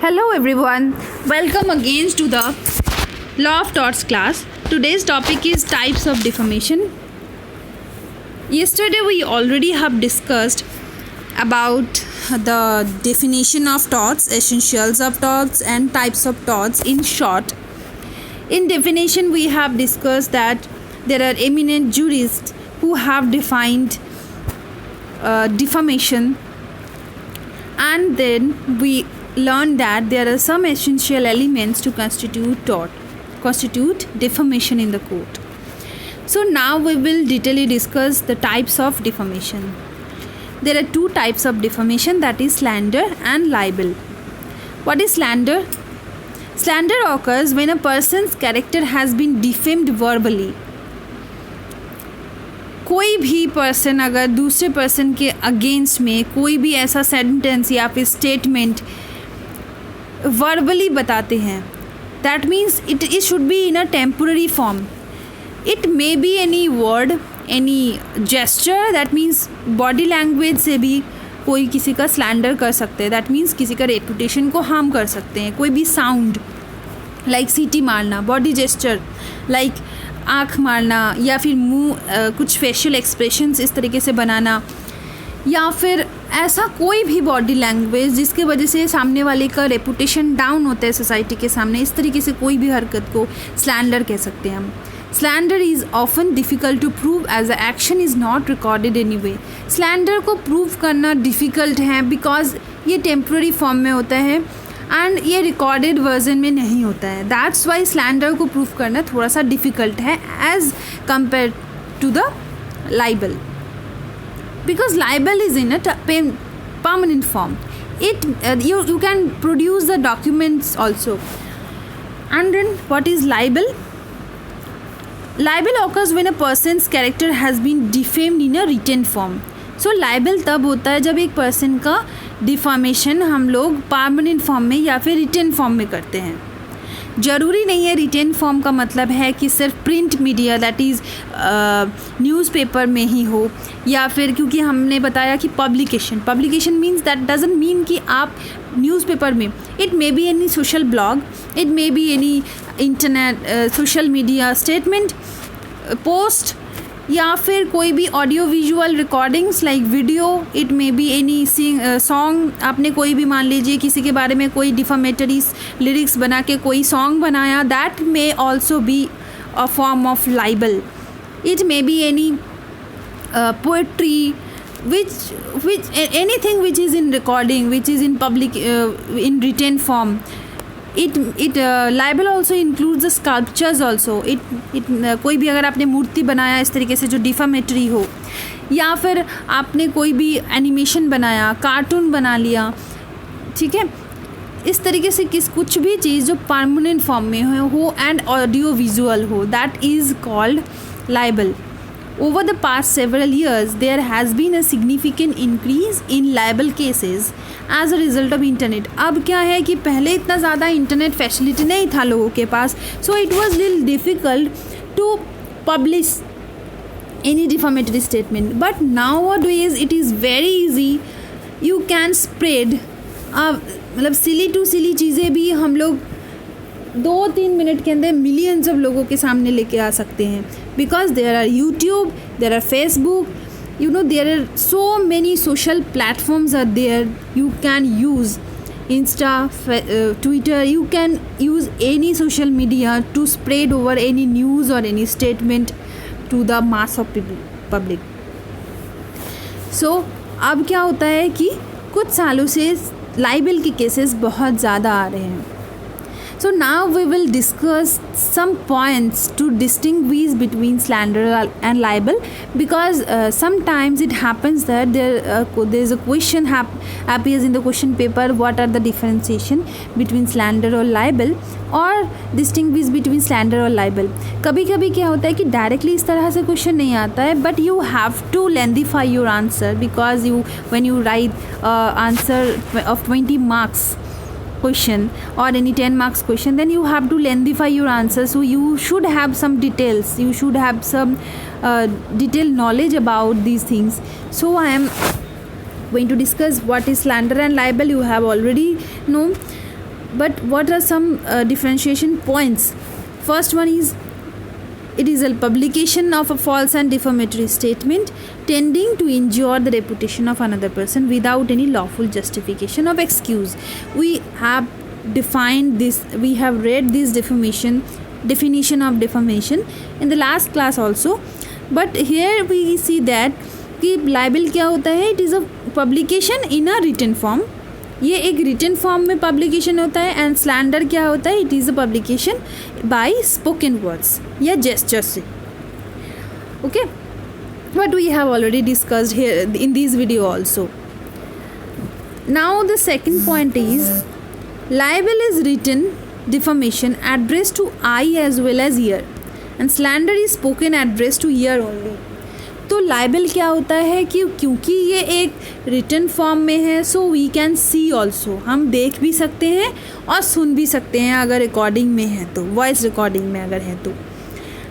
Hello everyone, welcome again to the Law of Torts class. Today's topic is types of defamation. Yesterday we already have discussed about the definition of torts, essentials of torts and types of torts in short. In definition we have discussed that there are eminent jurists who have defined defamation, and then we learned that there are some essential elements to constitute defamation in the court. So now we will detailedly discuss the types of defamation. There are two types of defamation, that is slander and libel. What is slander? Slander occurs when a person's character has been defamed verbally. कोई भी person अगर दूसरे person के against में कोई भी ऐसा sentence या फिर स्टेटमेंट वर्बली बताते हैं, that means it should be in a temporary form. It may be any word, any gesture, that means body language से भी कोई किसी का स्लैंडर कर सकते हैं. दैट मीन्स किसी का रेपुटेशन को हार्म कर सकते हैं. कोई भी साउंड लाइक सीटी मारना, बॉडी जेस्चर लाइक आँख मारना, या फिर मुंह कुछ फेशियल एक्सप्रेशंस इस तरीके से बनाना, या फिर ऐसा कोई भी बॉडी लैंग्वेज जिसके वजह से सामने वाले का रेपुटेशन डाउन होता है सोसाइटी के सामने, इस तरीके से कोई भी हरकत को स्लैंडर कह सकते हैं हम. Slander is often difficult to prove as a action is not recorded anyway. Slander को प्रूव करना डिफ़िकल्ट है बिकॉज ये टेम्प्रेरी फॉर्म में होता है एंड ये रिकॉर्डेड वर्जन में नहीं होता है. दैट्स वाई स्लैंडर को प्रूव करना थोड़ा सा डिफ़िकल्ट है as compare to the libel, because libel is in a permanent form. You can produce the documents also. And then what is libel? Libel occurs when a person's character has been defamed in a written form. So libel तब होता है जब एक person का defamation हम लोग permanent form में या फिर रिटन फॉर्म में करते हैं. ज़रूरी नहीं है रिटेन फॉर्म का मतलब है कि सिर्फ print media that is newspaper में ही हो, या फिर क्योंकि हमने बताया कि publication means that doesn't mean कि आप न्यूज़पेपर में, it may be any social blog, it may be any internet social media statement post, या फिर कोई भी audio visual recordings like video, it may be any song. आपने कोई भी मान लीजिए किसी के बारे में कोई डिफामेटरी लिरिक्स बना के कोई सॉन्ग बनाया, that may also be a form of liable. It may be any poetry which anything which is in recording, which is in public in written form. It libel also includes the sculptures also. It कोई भी अगर आपने मूर्ति बनाया इस तरीके से जो defamatory हो, या फिर आपने कोई भी एनिमेशन बनाया, कार्टून बना लिया, ठीक है, इस तरीके से कुछ भी चीज़ जो परमानेंट फॉर्म में हो एंड ऑडियो विजुअल हो, that is called libel. Over the past several years, there has been a significant increase in libel cases as a result of internet. अब क्या है कि पहले इतना ज़्यादा इंटरनेट फैसिलिटी नहीं था लोगों के पास, so it was little difficult to publish any defamatory statement. But nowadays it is very easy. You can spread मतलब सिली टू सिली चीज़ें भी हम लोग 2-3 मिनट के अंदर मिलियंस ऑफ लोगों के सामने लेके आ सकते हैं. Because there are YouTube, there are Facebook, there are so many social platforms are there. You can use Insta, Twitter, you can use any social media to spread over any news or any statement to the mass of public. So अब क्या होता है कि कुछ सालों से liable के cases बहुत ज़्यादा आ रहे हैं. So now we will discuss some points to distinguish between slander and libel, because sometimes it happens that there is a question appears in the question paper, what are the differentiation between slander or libel, or distinguish between slander or libel. कभी कभी क्या होता है कि directly इस तरह से question नहीं आता है, but you have to lengthify your answer, because when you write answer of 20 marks question or any 10 marks question, then you have to lengthify your answer. So you should have some details, you should have some detailed knowledge about these things. So I am going to discuss what is slander and libel. You have already known. But what are some differentiation points? First one is, it is a publication of a false and defamatory statement tending to injure the reputation of another person without any lawful justification of excuse. We have defined this, we have read this definition of defamation in the last class also, but here we see that कि libel क्या होता है? It is a publication in a written form. ये एक written form में publication होता है. And slander क्या होता है? It is a publication by spoken words या जेस्चर से. Okay, but we have already discussed here in this video also. Now the second point is, libel is written defamation addressed to eye as well as ear, and slander is spoken addressed to ear only. तो liable क्या होता है कि क्योंकि ये एक written form में है, so we can see also, हम देख भी सकते हैं और सुन भी सकते हैं अगर रिकॉर्डिंग में है तो, वॉइस रिकॉर्डिंग में अगर है तो.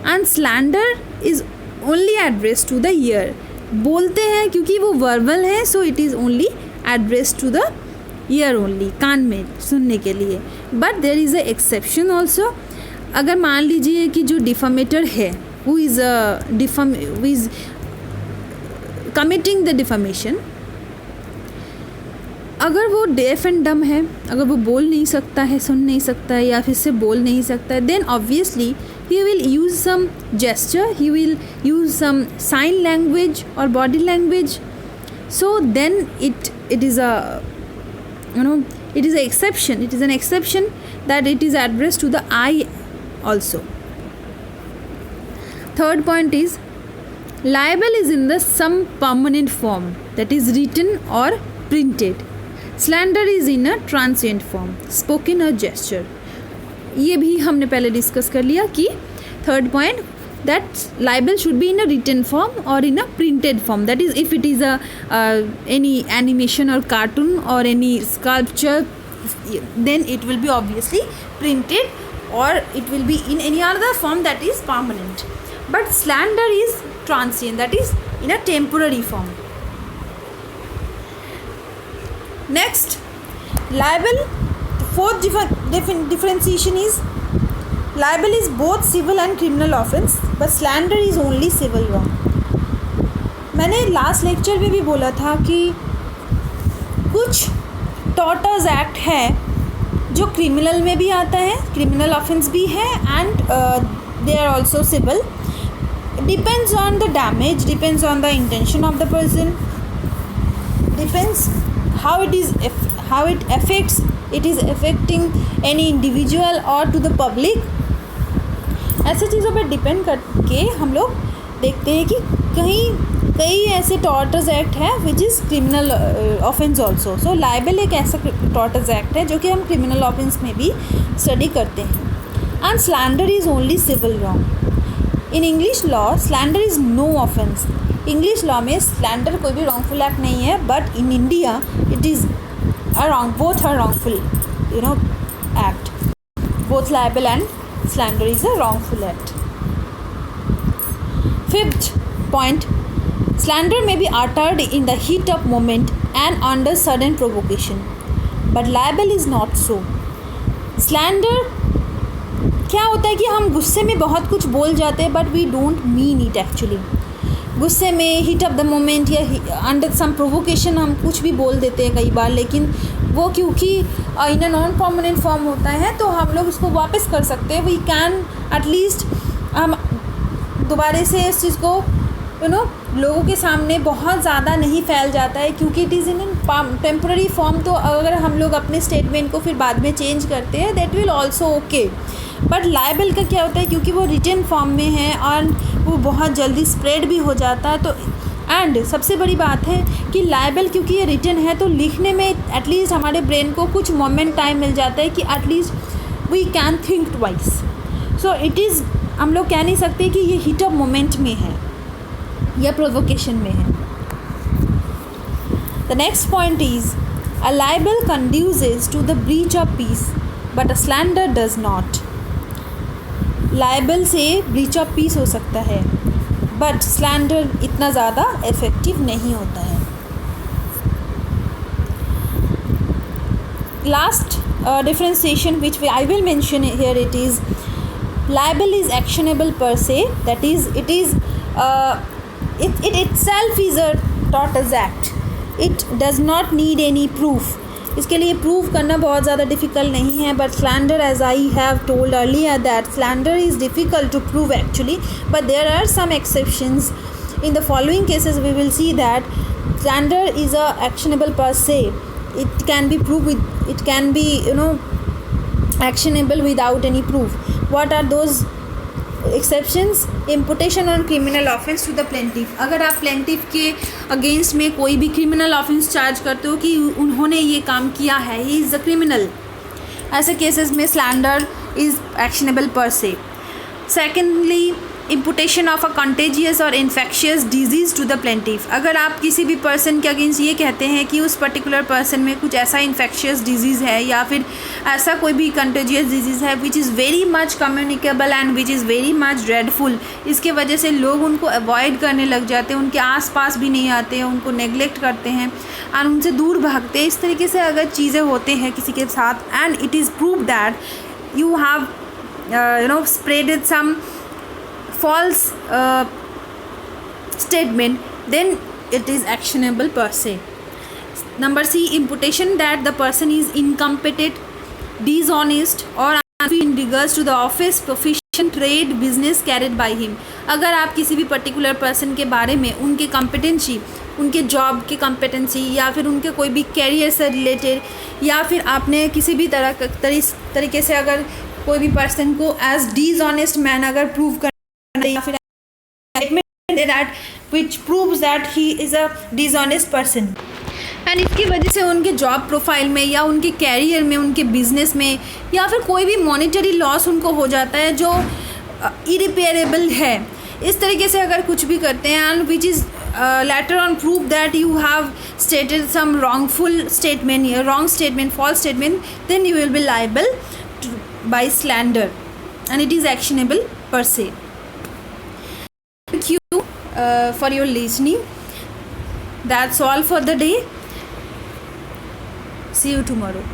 And slander is only address to the ear. बोलते हैं क्योंकि वो वर्बल है, so it is only address to the ear only, कान में सुनने के लिए. But there is a exception also. अगर मान लीजिए कि जो डिफामेटर है, who is committing the defamation, अगर वो डेफ एंड डम है, अगर वो बोल नहीं सकता है, सुन नहीं सकता है या फिर से बोल नहीं सकता है, then obviously he will use some gesture, he will use some sign language और body language. So then it is a, you know, it is an exception. It is an exception that it is addressed to the eye also. Third point is, libel is in the some permanent form, that is written or printed. Slander is in a transient form, spoken or gesture. ये भी हमने पहले discuss कर लिया कि third point, that libel should be in a written form or in a printed form. That is, if it is any animation or cartoon or any sculpture, then it will be obviously printed, or it will be in any other form that is permanent. But slander is transient, that is in a temporary form. Next, libel, the fourth differentiation is, libel is both civil and criminal offense, but slander is only civil wrong. मैंने last lecture में भी बोला था कि कुछ टॉर्टर्स act है जो criminal में भी आता है, क्रिमिनल ऑफेंस भी है, and they are also civil. Depends on the damage, depends on the intention of the person, depends how it affects, it is affecting any individual or to the public. ऐसे चीज़ों पे depend करके हम लोग देखते हैं कि कई ऐसे टॉर्टर्स एक्ट है which is criminal offence also. So liable एक ऐसा टॉर्टर्स एक्ट है जो कि हम क्रिमिनल ऑफेंस में भी स्टडी करते हैं. And slander is only civil wrong. In English law slander is no offence. English law में स्लैंडर कोई भी रॉन्गफुल एक्ट नहीं है, but in India it is both are wrongful, act. Both libel and slander is a wrongful act. Fifth point, slander may be uttered in the heat of moment and under sudden provocation, but libel is not so. Slander क्या होता है कि हम गुस्से में बहुत कुछ बोल जाते हैं, but we don't mean it actually. गुस्से में हीट ऑफ द मोमेंट या अंडर सम प्रोवोकेशन हम कुछ भी बोल देते हैं कई बार, लेकिन वो क्योंकि इन अ नॉन परमानेंट फॉर्म होता है तो हम लोग उसको वापस कर सकते हैं. वी कैन एटलीस्ट हम दोबारा से इस चीज़ को लोगों के सामने बहुत ज़्यादा नहीं फैल जाता है, क्योंकि it is in temporary form. तो अगर हम लोग अपने स्टेटमेंट को फिर बाद में चेंज करते हैं, that will also okay. But liable का क्या होता है, क्योंकि वो रिटन फॉर्म में है और वो बहुत जल्दी स्प्रेड भी हो जाता है. तो एंड सबसे बड़ी बात है कि लाइबल क्योंकि ये रिटन है, तो लिखने में एटलीस्ट हमारे ब्रेन को कुछ मोमेंट टाइम मिल जाता है कि at least we can think twice. So it is, हम लोग कह नहीं सकते कि ये हीट ऑफ मोमेंट में है या प्रोवोकेशन में है. The next point is, a libel conduces to the breach of peace but a slander does not. Libel से ब्रीच ऑफ पीस हो सकता है, बट स्लैंडर इतना ज़्यादा इफेक्टिव नहीं होता है. Last differentiation which I will mention here, it is libel is actionable per se, that is it itself is a tortious act, it does not need any proof. इसके लिए prove करना बहुत ज़्यादा डिफ़िकल्ट नहीं है. But slander, as I have told earlier, that slander is difficult to prove actually, but there are some exceptions. In the following cases we will see that slander is a actionable per se. It can be proved with, it can be actionable without any proof. What are those exceptions? Imputation on criminal offence to the plaintiff. अगर आप plaintiff के against में कोई भी criminal offence charge करते हो कि उन्होंने ये काम किया है, he is a criminal, ऐसे cases में slander is actionable per se. Secondly, imputation of a contagious or infectious disease to the plaintiff. अगर आप किसी भी पर्सन के अगेंस्ट ये कहते हैं कि उस पर्टिकुलर पर्सन में कुछ ऐसा इन्फेक्शियस डिजीज़ है या फिर ऐसा कोई भी कंटेजियस डिजीज़ है which is very much communicable and which is very much dreadful, इसके वजह से लोग उनको अवॉइड करने लग जाते हैं, उनके आसपास भी नहीं आते हैं, उनको नेग्लेक्ट करते हैं और उनसे दूर भागते हैं. इस तरीके से अगर चीज़ें होते हैं किसी के साथ and it is prove that you have spreaded some false statement, then it is actionable per se. Number C, imputation that the person is incompetent, dishonest or unfit in regards to the office, profession, trade, business carried by him. अगर आप किसी भी particular person के बारे में उनके competency, उनके job की कॉम्पिटेंसी या फिर उनके कोई भी कैरियर से रिलेटेड या फिर आपने किसी भी तरीके से अगर कोई भी पर्सन को एज डिसऑनेस्ट मैन अगर प्रूव कर या फिर that which proves that he is a dishonest person and इसकी वजह से उनके जॉब प्रोफाइल में या उनके कैरियर में, उनके बिजनेस में या फिर कोई भी मॉनेटरी लॉस उनको हो जाता है जो इरिपेयरेबल है. इस तरीके से अगर कुछ भी करते हैं and which is later on prove that you have stated some wrongful statement, wrong statement, false statement, then you will be liable by slander and it is actionable per se. Thank you for your listening. That's all for the day. See you tomorrow.